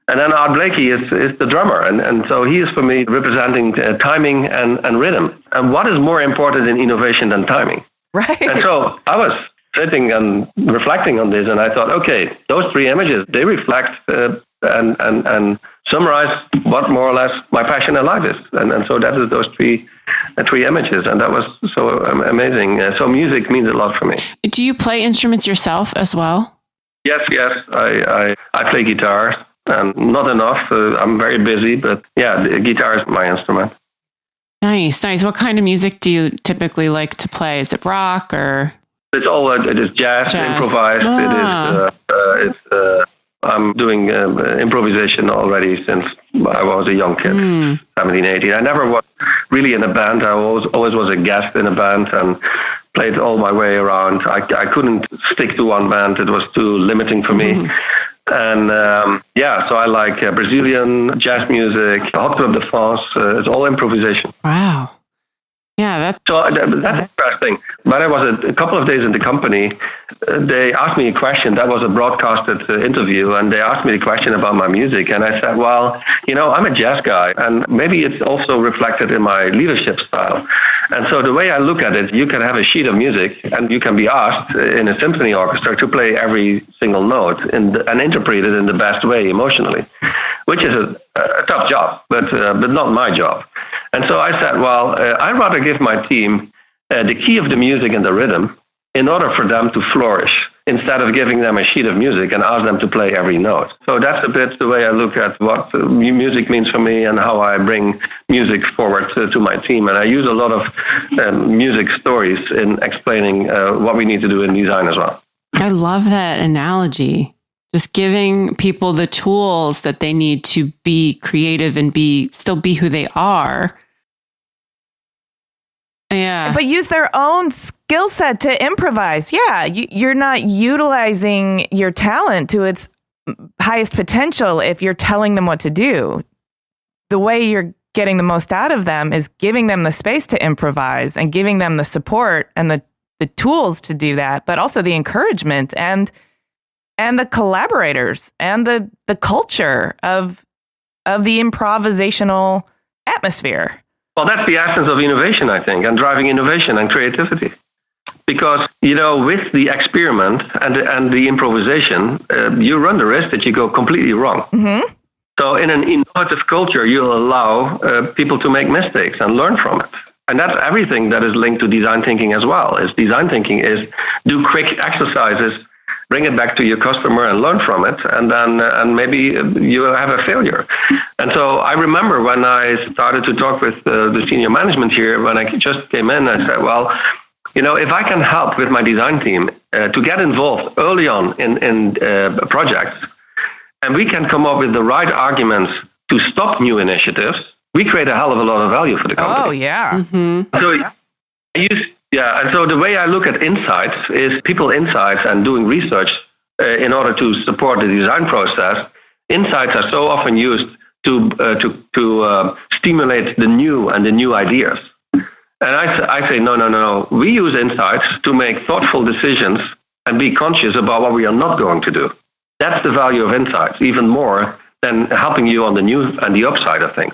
S2: And then Art Blakey is the drummer. And so he is, for me, representing timing and rhythm. And what is more important in innovation than timing?
S1: Right.
S2: And so I was sitting and reflecting on this, and I thought, okay, those 3 images, they reflect and summarize what more or less my passion in life is. And so that is those 3 images. And that was so amazing. So music means a lot for me.
S3: Do you play instruments yourself as well?
S2: Yes. I play guitar. And not enough. I'm very busy, but yeah, the guitar is my instrument.
S3: Nice. What kind of music do you typically like to play? Is it rock or?
S2: It is jazz. Improvised. I'm doing improvisation already since I was a young kid, 17, 18. I never was really in a band. I always was a guest in a band and played all my way around. I couldn't stick to one band. It was too limiting for me. And so I like Brazilian jazz music, Hot Club de France. It's all improvisation.
S3: Wow. Yeah,
S2: that's interesting. When I was a couple of days in the company, they asked me a question. That was a broadcasted interview, and they asked me the question about my music. And I said, well, I'm a jazz guy, and maybe it's also reflected in my leadership style. And so the way I look at it, you can have a sheet of music, and you can be asked in a symphony orchestra to play every single note and interpret it in the best way emotionally, which is a tough job, but not my job. And so I said, well, I'd rather give my team the key of the music and the rhythm in order for them to flourish, instead of giving them a sheet of music and ask them to play every note. So that's a bit the way I look at what music means for me and how I bring music forward to my team. And I use a lot of music stories in explaining what we need to do in design as well.
S3: I love that analogy. Just giving people the tools that they need to be creative and still be who they are.
S1: but use their own skill set to improvise. Yeah, you're not utilizing your talent to its highest potential if you're telling them what to do. The way you're getting the most out of them is giving them the space to improvise and giving them the support and the tools to do that, but also the encouragement and the collaborators and the culture of the improvisational atmosphere.
S2: Well, that's the essence of innovation, I think, and driving innovation and creativity. Because, with the experiment and the improvisation, you run the risk that you go completely wrong. Mm-hmm. So in an innovative culture, you'll allow people to make mistakes and learn from it. And that's everything that is linked to design thinking as well. Design thinking is do quick exercises, bring it back to your customer and learn from it, and then maybe you have a failure. And so I remember when I started to talk with the senior management here, when I just came in, I said, well, if I can help with my design team to get involved early on in projects, and we can come up with the right arguments to stop new initiatives, we create a hell of a lot of value for the company.
S1: Oh, yeah.
S3: Mm-hmm.
S2: And so the way I look at insights is people insights and doing research in order to support the design process. Insights are so often used to stimulate the new and the new ideas. And I say, no. We use insights to make thoughtful decisions and be conscious about what we are not going to do. That's the value of insights, even more than helping you on the new and the upside of things.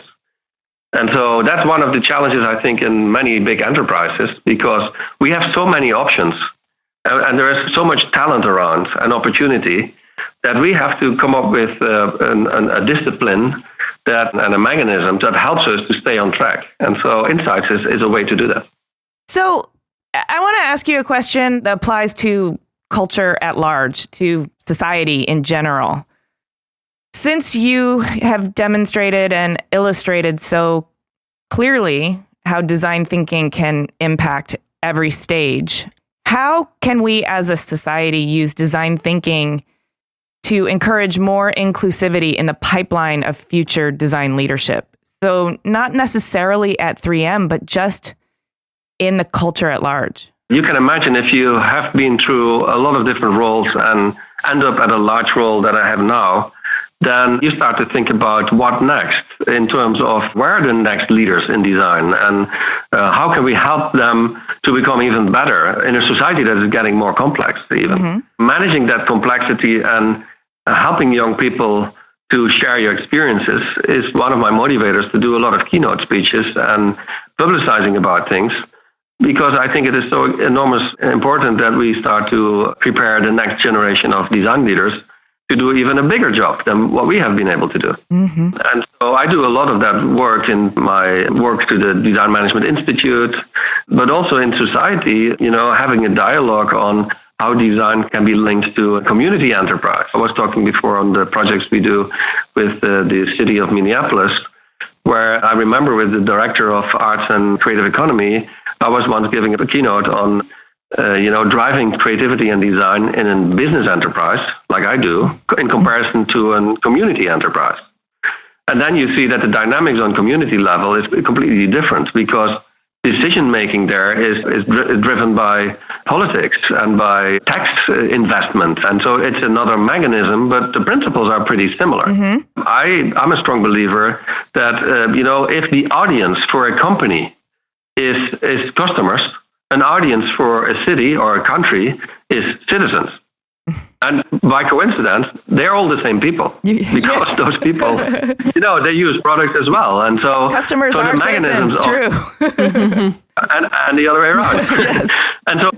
S2: And so that's one of the challenges, I think, in many big enterprises, because we have so many options and there is so much talent around and opportunity that we have to come up with a discipline and a mechanism that helps us to stay on track. And so insights is a way to do that.
S1: So I want to ask you a question that applies to culture at large, to society in general. Since you have demonstrated and illustrated so clearly how design thinking can impact every stage, how can we as a society use design thinking to encourage more inclusivity in the pipeline of future design leadership? So not necessarily at 3M, but just in the culture at large.
S2: You can imagine if you have been through a lot of different roles and end up at a large role that I have now, then you start to think about what next in terms of where are the next leaders in design and how can we help them to become even better in a society that is getting more complex even. Mm-hmm. Managing that complexity and helping young people to share your experiences is one of my motivators to do a lot of keynote speeches and publicizing about things, because I think it is so enormous important that we start to prepare the next generation of design leaders to do even a bigger job than what we have been able to do. Mm-hmm. And so I do a lot of that work in my work to the Design Management Institute, but also in society, having a dialogue on how design can be linked to a community enterprise. I was talking before on the projects we do with the city of Minneapolis, where I remember with the director of arts and creative economy, I was once giving a keynote on driving creativity and design in a business enterprise, like I do, in comparison to a community enterprise. And then you see that the dynamics on community level is completely different, because decision-making there is driven by politics and by tax investment. And so it's another mechanism, but the principles are pretty similar. Mm-hmm. I'm a strong believer that, if the audience for a company is customers, an audience for a city or a country is citizens. And by coincidence, they're all the same people, because those people, they use products as well. And so
S1: customers are citizens, true.
S2: and the other way around. Yes. And so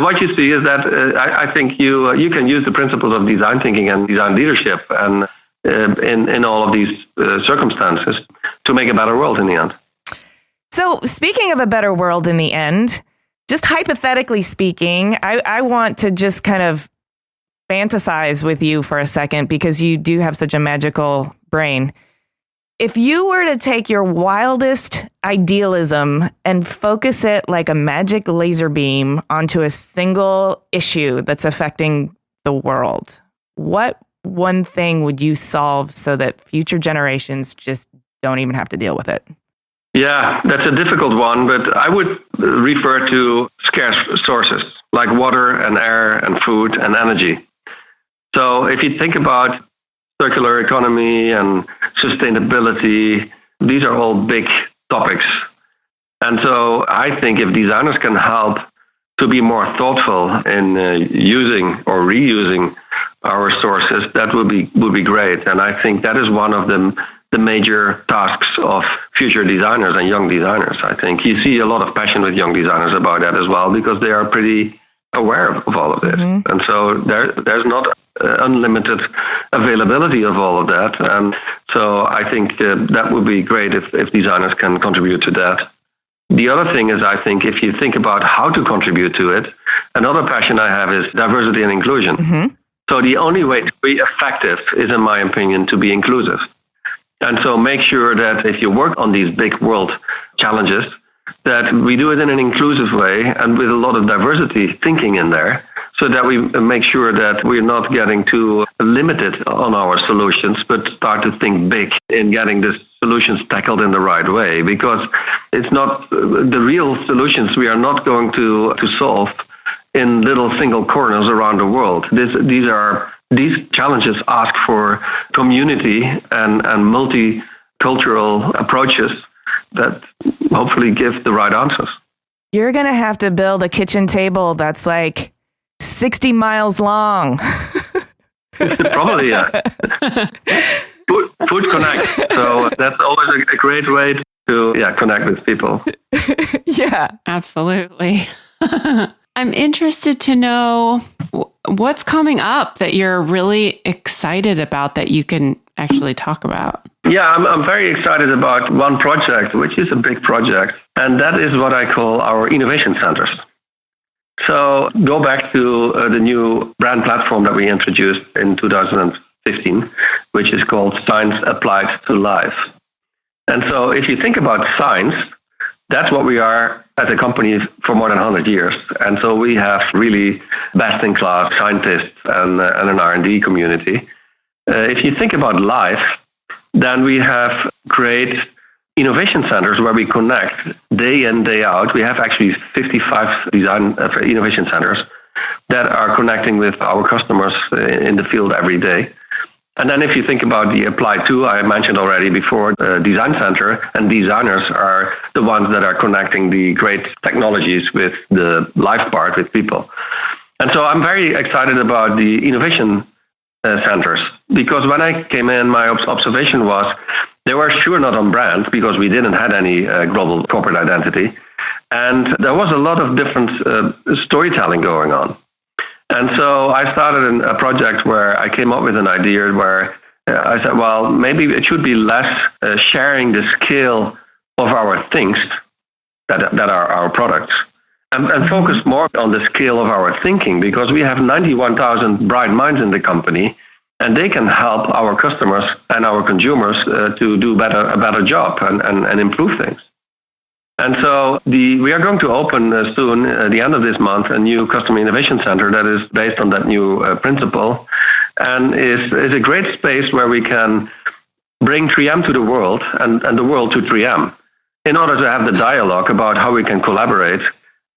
S2: what you see is that I think you can use the principles of design thinking and design leadership and in all of these circumstances to make a better world in the end.
S1: So speaking of a better world in the end, just hypothetically speaking, I want to just kind of fantasize with you for a second, because you do have such a magical brain. If you were to take your wildest idealism and focus it like a magic laser beam onto a single issue that's affecting the world, what one thing would you solve so that future generations just don't even have to deal with it?
S2: Yeah, that's a difficult one, but I would refer to scarce sources like water and air and food and energy. So if you think about circular economy and sustainability, these are all big topics. And so I think if designers can help to be more thoughtful in using or reusing our sources, that would be great. And I think that is one of the major tasks of future designers and young designers. I think you see a lot of passion with young designers about that as well, because they are pretty aware of all of this. Mm-hmm. And so there's not unlimited availability of all of that. And so I think that would be great if designers can contribute to that. The other thing is, I think if you think about how to contribute to it, another passion I have is diversity and inclusion. Mm-hmm. So the only way to be effective is, in my opinion, to be inclusive. And so make sure that if you work on these big world challenges, that we do it in an inclusive way and with a lot of diversity thinking in there, so that we make sure that we're not getting too limited on our solutions, but start to think big in getting the solutions tackled in the right way. Because it's not the real solutions we are not going to solve in little single corners around the world. These challenges ask for community and multicultural approaches that hopefully give the right answers.
S1: You're going to have to build a kitchen table that's like 60 miles long.
S2: Probably, yeah. Food connect. So that's always a great way to connect with people.
S1: Yeah,
S3: absolutely. I'm interested to know what's coming up that you're really excited about that you can actually talk about.
S2: Yeah, I'm very excited about one project, which is a big project, and that is what I call our innovation centers. So go back to the new brand platform that we introduced in 2015, which is called Science Applied to Life. And so if you think about science, that's what we are as a company for more than 100 years. And so we have really best-in-class scientists and an R&D community. If you think about life, then we have great innovation centers where we connect day in, day out. We have actually 55 design innovation centers that are connecting with our customers in the field every day. And then if you think about the Applied To, I mentioned already before, the design center, and designers are the ones that are connecting the great technologies with the life part, with people. And so I'm very excited about the innovation centers, because when I came in, my observation was they were sure not on brand because we didn't have any global corporate identity. And there was a lot of different storytelling going on. And so I started a project where I came up with an idea where I said, well, maybe it should be less sharing the scale of our things that are our products, and focus more on the scale of our thinking, because we have 91,000 bright minds in the company, and they can help our customers and our consumers to do a better job and improve things. And so we are going to open soon, at the end of this month, a new customer innovation center that is based on that new principle, and is a great space where we can bring 3M to the world and the world to 3M in order to have the dialogue about how we can collaborate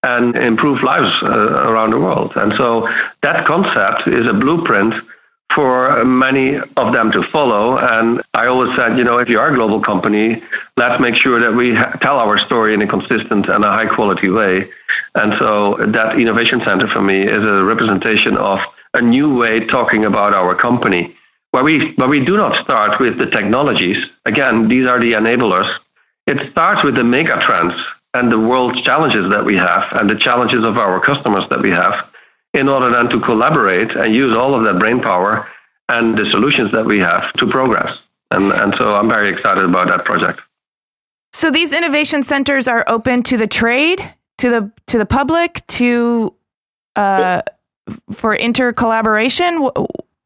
S2: and improve lives around the world. And so that concept is a blueprint for many of them to follow. And I always said, if you are a global company, let's make sure that we tell our story in a consistent and a high quality way. And so that innovation center for me is a representation of a new way talking about our company, where we do not start with the technologies. Again, these are the enablers. It starts with the mega trends and the world challenges that we have and the challenges of our customers that we have, in order then to collaborate and use all of that brain power and the solutions that we have to progress. And so I'm very excited about that project.
S1: So these innovation centers are open to the trade, to the public, for inter-collaboration?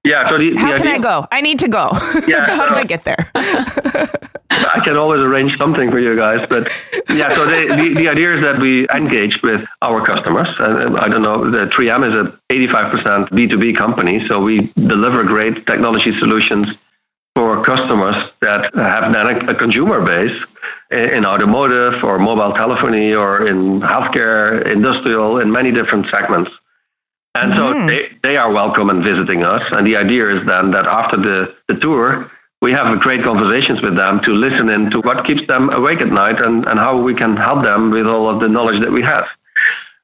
S2: Yeah. So
S1: how can I go? I need to go. Yeah, how do I get there?
S2: I can always arrange something for you guys, but yeah. So the idea is that we engage with our customers, and I don't know. The 3M is a 85% B2B company, so we deliver great technology solutions for for customers that have then a consumer base in automotive or mobile telephony or in healthcare, industrial, in many different segments. And so they are welcome in visiting us. And the idea is then that after the tour, we have great conversations with them to listen in to what keeps them awake at night and how we can help them with all of the knowledge that we have.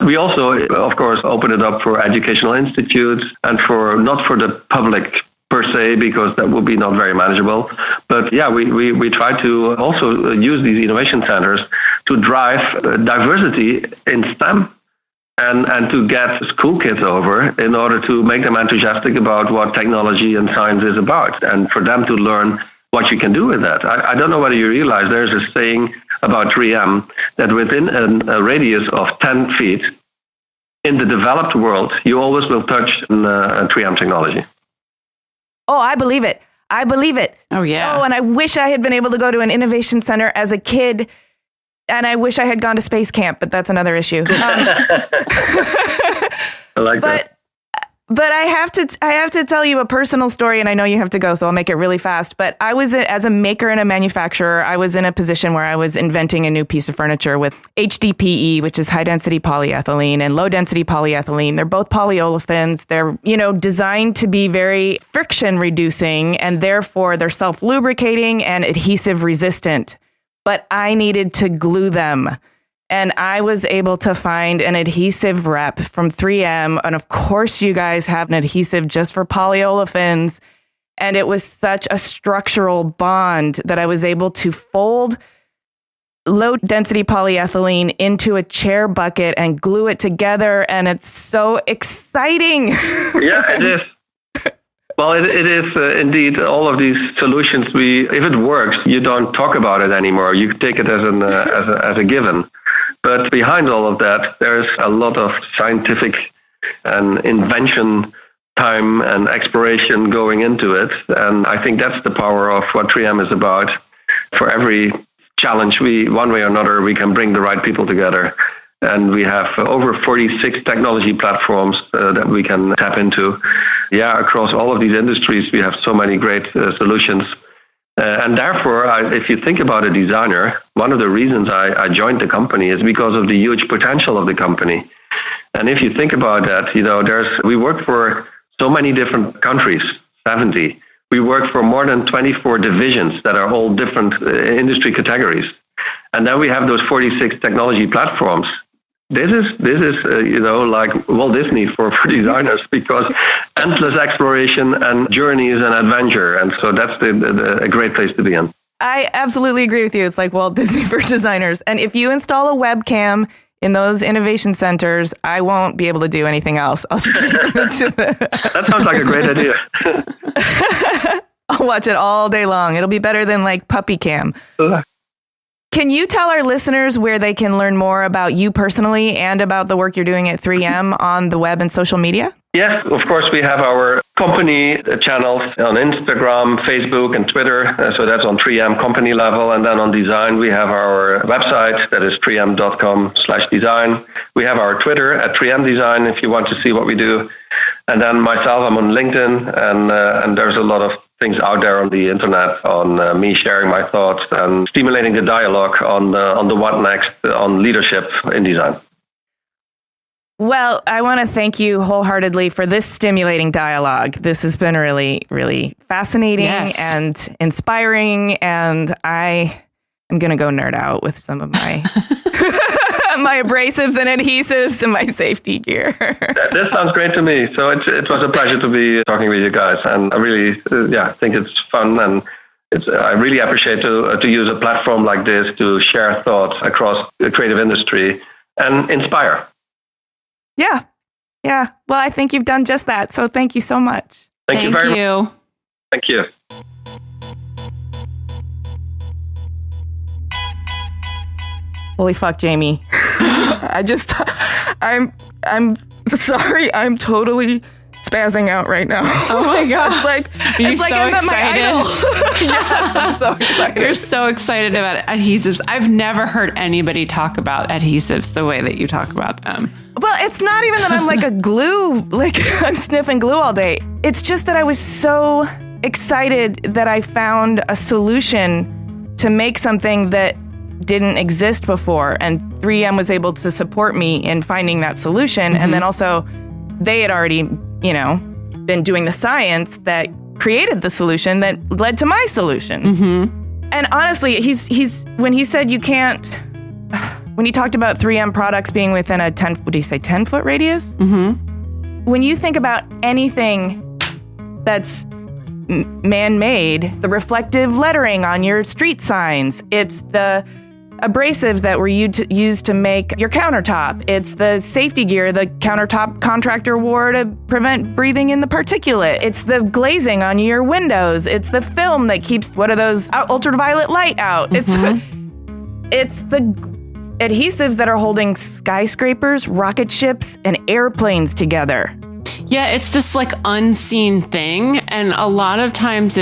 S2: We also, of course, open it up for educational institutes and not for the public per se, because that would be not very manageable. But yeah, we try to also use these innovation centers to drive diversity in STEM and to get school kids over in order to make them enthusiastic about what technology and science is about, and for them to learn what you can do with that. I don't know whether you realize there's a saying about 3M that within a radius of 10 feet in the developed world, you always will touch a 3M technology.
S1: Oh, I believe it. I believe it.
S3: Oh, yeah.
S1: Oh, and I wish I had been able to go to an innovation center as a kid. And I wish I had gone to space camp, but that's another issue.
S2: I like that.
S1: But I have to tell you a personal story, and I know you have to go, so I'll make it really fast. But I was, as a maker and a manufacturer, I was in a position where I was inventing a new piece of furniture with HDPE, which is high density polyethylene, and low density polyethylene. They're both polyolefins. They're, designed to be very friction reducing, and therefore they're self lubricating and adhesive resistant. But I needed to glue them. And I was able to find an adhesive rep from 3M. And of course, you guys have an adhesive just for polyolefins. And it was such a structural bond that I was able to fold low density polyethylene into a chair bucket and glue it together. And it's so exciting.
S2: Yeah, it is. Well, it is indeed all of these solutions. If it works, you don't talk about it anymore. You take it as a given. But behind all of that, there's a lot of scientific and invention time and exploration going into it. And I think that's the power of what 3M is about. For every challenge, one way or another, we can bring the right people together. And we have over 46 technology platforms that we can tap into. Yeah, across all of these industries, we have so many great solutions. And therefore, if you think about a designer, one of the reasons I joined the company is because of the huge potential of the company. And if you think about that, we work for so many different countries, 70. We work for more than 24 divisions that are all different industry categories. And then we have those 46 technology platforms. This is like Walt Disney for designers, because endless exploration and journeys and adventure. And so that's a great place to be in.
S1: I absolutely agree with you. It's like Walt Disney for designers. And if you install a webcam in those innovation centers, I won't be able to do anything else. I'll just
S2: That sounds like a great idea.
S1: I'll watch it all day long. It'll be better than like Puppy Cam. Can you tell our listeners where they can learn more about you personally and about the work you're doing at 3M on the web and social media?
S2: Yes, of course, we have our company channels on Instagram, Facebook, and Twitter. So that's on 3M company level. And then on design, we have our website, that is 3m.com/design. We have our Twitter at 3M Design if you want to see what we do. And then myself, I'm on LinkedIn, and there's a lot of things out there on the internet on me sharing my thoughts and stimulating the dialogue on the what next on leadership in design.
S1: Well, I want to thank you wholeheartedly for this stimulating dialogue. This has been really, really fascinating and inspiring, and I am going to go nerd out with some of my my abrasives and adhesives and my safety gear.
S2: This sounds great to me. So it was a pleasure to be talking with you guys, and I really think it's fun, and I really appreciate to use a platform like this to share thoughts across the creative industry and inspire.
S1: Yeah. Well, I think you've done just that. So thank you so much.
S2: Thank you very much. Thank you.
S1: Holy fuck, Jamie. I'm sorry. I'm totally spazzing out right now.
S3: Oh my God.
S1: It's like I met my idol. Yes, I'm so excited.
S3: You're so excited about adhesives. I've never heard anybody talk about adhesives the way that you talk about them.
S1: Well, it's not even that I'm like a glue, like I'm sniffing glue all day. It's just that I was so excited that I found a solution to make something that didn't exist before. And 3M was able to support me in finding that solution. And then also they had already, been doing the science that created the solution that led to my solution. And honestly, he's when he said you can't, when he talked about 3M products being within a 10-foot radius? When you think about anything that's man-made, the reflective lettering on your street signs, it's the abrasives that were used to make your countertop, it's the safety gear the countertop contractor wore to prevent breathing in the particulate, it's the glazing on your windows, it's the film that keeps ultraviolet light out, it's the adhesives that are holding skyscrapers, rocket ships, and airplanes together.
S3: Yeah, it's this like unseen thing, and a lot of times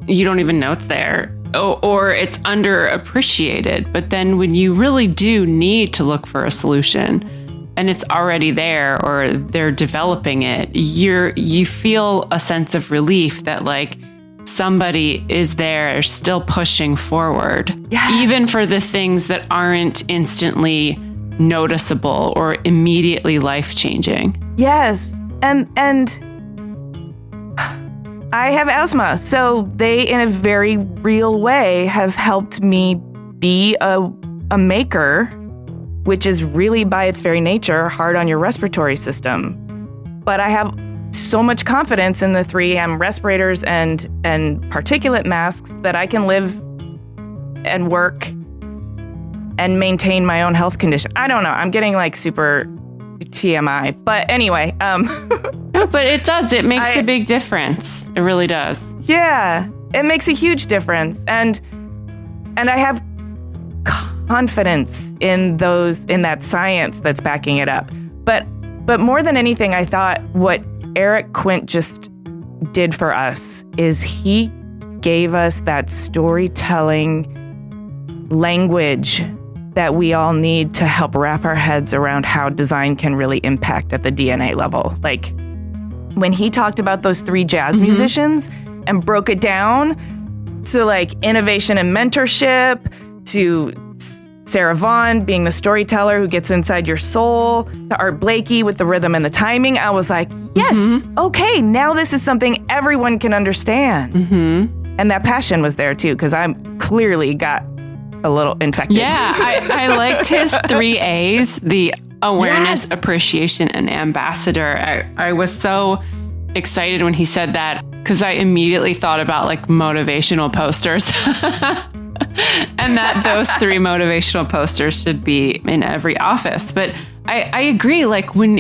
S3: you don't even know it's there, or it's underappreciated. But then when you really do need to look for a solution and it's already there or they're developing it, you feel a sense of relief that like somebody is there still pushing forward, even for the things that aren't instantly noticeable or immediately life-changing.
S1: Yes. And I have asthma, so they, in a very real way, have helped me be a maker, which is really, by its very nature, hard on your respiratory system. But I have so much confidence in the 3M respirators and particulate masks that I can live and work and maintain my own health condition. I don't know. I'm getting like super TMI. But anyway.
S3: No, but it does. It makes a big difference. It really does.
S1: Yeah. It makes a huge difference. And I have confidence in that science that's backing it up. But more than anything, I thought what Eric Quint just did for us is he gave us that storytelling language that we all need to help wrap our heads around how design can really impact at the DNA level. Like when he talked about those 3 jazz musicians and broke it down to like innovation and mentorship, to Sarah Vaughan being the storyteller who gets inside your soul, to Art Blakey with the rhythm and the timing, I was like, yes, okay, now this is something everyone can understand. And that passion was there too, because I clearly got a little infected.
S3: Yeah, I liked his 3 A's, the awareness, appreciation, and ambassador. I was so excited when he said that because I immediately thought about like motivational posters. And that those 3 motivational posters should be in every office. But I agree, like when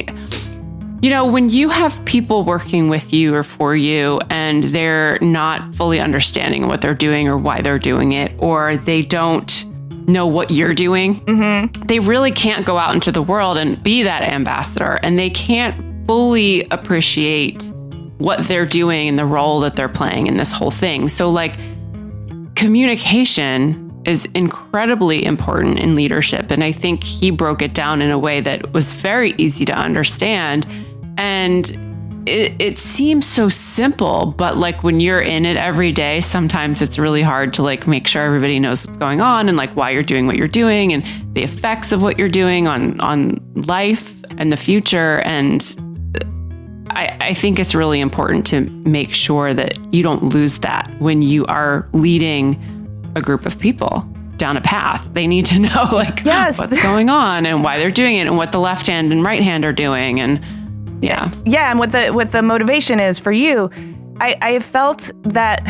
S3: you have people working with you or for you and they're not fully understanding what they're doing or why they're doing it, or they don't know what you're doing, they really can't go out into the world and be that ambassador, and they can't fully appreciate what they're doing and the role that they're playing in this whole thing. So like communication is incredibly important in leadership. And I think he broke it down in a way that was very easy to understand. And it seems so simple, but like when you're in it every day, sometimes it's really hard to like make sure everybody knows what's going on and like why you're doing what you're doing and the effects of what you're doing on life and the future. And I think it's really important to make sure that you don't lose that when you are leading a group of people down a path. They need to know like what's going on and why they're doing it and what the left hand and right hand are doing. And yeah,
S1: and what the motivation is for you. I have felt that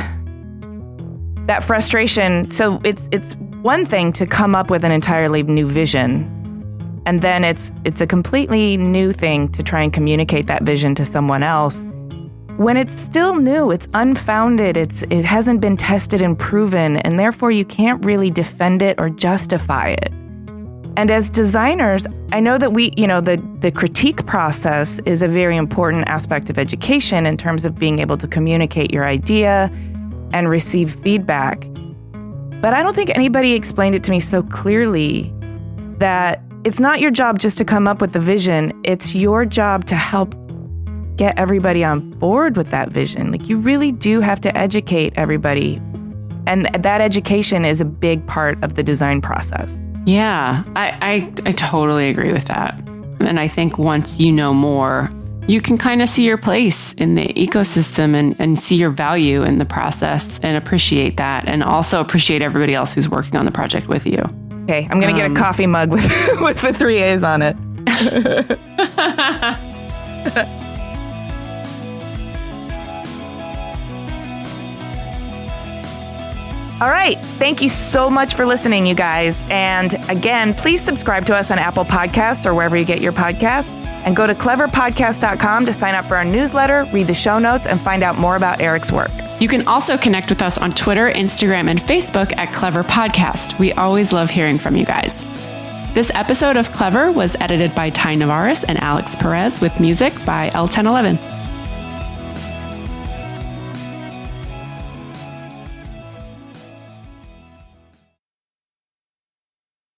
S1: frustration. So it's one thing to come up with an entirely new vision, and then it's a completely new thing to try and communicate that vision to someone else. When it's still new, it's unfounded, it hasn't been tested and proven, and therefore you can't really defend it or justify it. And as designers, I know that the critique process is a very important aspect of education in terms of being able to communicate your idea and receive feedback. But I don't think anybody explained it to me so clearly that it's not your job just to come up with the vision. It's your job to help get everybody on board with that vision. Like, you really do have to educate everybody. And that education is a big part of the design process.
S3: Yeah, I totally agree with that. And I think once you know more, you can kind of see your place in the ecosystem and see your value in the process and appreciate that, and also appreciate everybody else who's working on the project with you.
S1: Okay, I'm going to get a coffee mug with the 3 A's on it. All right. Thank you so much for listening, you guys. And again, please subscribe to us on Apple Podcasts or wherever you get your podcasts. And go to cleverpodcast.com to sign up for our newsletter, read the show notes, and find out more about Eric's work.
S3: You can also connect with us on Twitter, Instagram, and Facebook at Clever Podcast. We always love hearing from you guys. This episode of Clever was edited by Ty Navarez and Alex Perez with music by L1011.